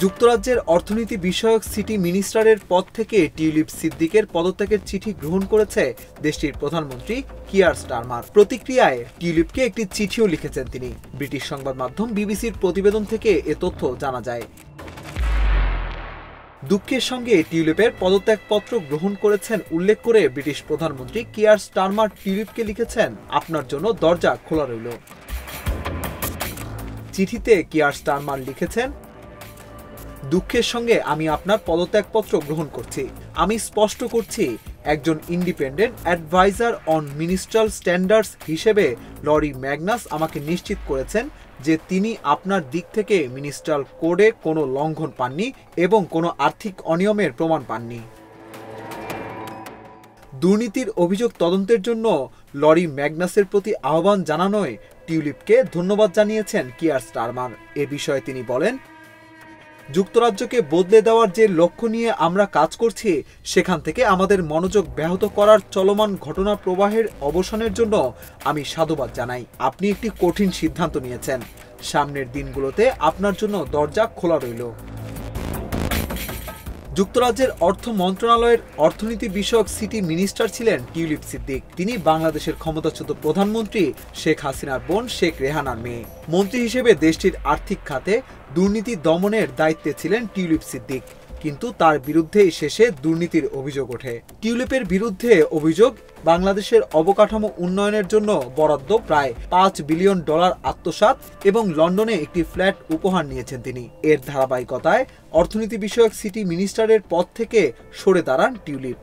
যুক্তরাজ্যের অর্থনীতি বিষয়ক সিটি মিনিস্টারের পদ থেকে টিউলিপ সিদ্দিকের পদত্যাগের চিঠি গ্রহণ করেছে দেশটির প্রধানমন্ত্রী কিয়ার স্টারমার। প্রতিক্রিয়ায় টিউলিপকে একটি চিঠিও লিখেছেন তিনি। ব্রিটিশ সংবাদ মাধ্যম বিবিসির প্রতিবেদন থেকে এ তথ্য জানা যায়। দুঃখের সঙ্গে টিউলিপের পদত্যাগপত্র গ্রহণ করেছেন উল্লেখ করে ব্রিটিশ প্রধানমন্ত্রী কিয়ার স্টারমার টিউলিপকে লিখেছেন, আপনার জন্য দরজা খোলা রইল। চিঠিতে কিয়ার স্টারমার লিখেছেন, দুঃখের সঙ্গে আমি আপনার পদত্যাগপত্র গ্রহণ করছি। আমি স্পষ্ট করছি, একজন independent adviser on ministerial standards হিসেবে লরি ম্যাগনাস আমাকে নিশ্চিত করেছেন যে তিনি আপনার দিক থেকে মিনিস্ট্রাল কোডে কোনো লঙ্ঘন পাননি এবং কোনো আর্থিক অনিয়মের প্রমাণ পাননি। দুর্নীতির অভিযোগ তদন্তের জন্য লরি ম্যাগনাসের প্রতি আহ্বান জানানোয় টিউলিপকে ধন্যবাদ জানিয়েছেন কিয়ার স্টারমার। এ বিষয়ে তিনি বলেন, যুক্তরাজ্যকে বদলে দেওয়ার যে লক্ষ্য নিয়ে আমরা কাজ করছি, সেখান থেকে আমাদের মনোযোগ ব্যাহত করার চলমান ঘটনা প্রবাহের অবসানের জন্য আমি সাধুবাদ জানাই। আপনি একটি কঠিন সিদ্ধান্ত নিয়েছেন। সামনের দিনগুলোতে আপনার জন্য দরজা খোলা রইল। যুক্তরাজ্যের অর্থ মন্ত্রণালয়ের অর্থনীতি বিষয়ক সিটি মিনিস্টার ছিলেন টিউলিপ সিদ্দিক। তিনি বাংলাদেশের ক্ষমতাচ্যুত প্রধানমন্ত্রী শেখ হাসিনার বোন শেখ রেহানার মেয়ে। মন্ত্রী হিসেবে দেশটির আর্থিক খাতে দুর্নীতি দমনের দায়িত্বে ছিলেন টিউলিপ সিদ্দিক, কিন্তু তার বিরুদ্ধেই শেষে দুর্নীতির অভিযোগ ওঠে। টিউলিপের বিরুদ্ধে অভিযোগ, বাংলাদেশের অবকাঠামো উন্নয়নের জন্য বরাদ্দ প্রায় $5 বিলিয়ন আত্মসাৎ এবং লন্ডনে একটি ফ্ল্যাট উপহার নিয়েছেন তিনি। এর ধারাবাহিকতায় অর্থনীতি বিষয়ক সিটি মিনিস্টারের পদ থেকে সরে দাঁড়ান টিউলিপ।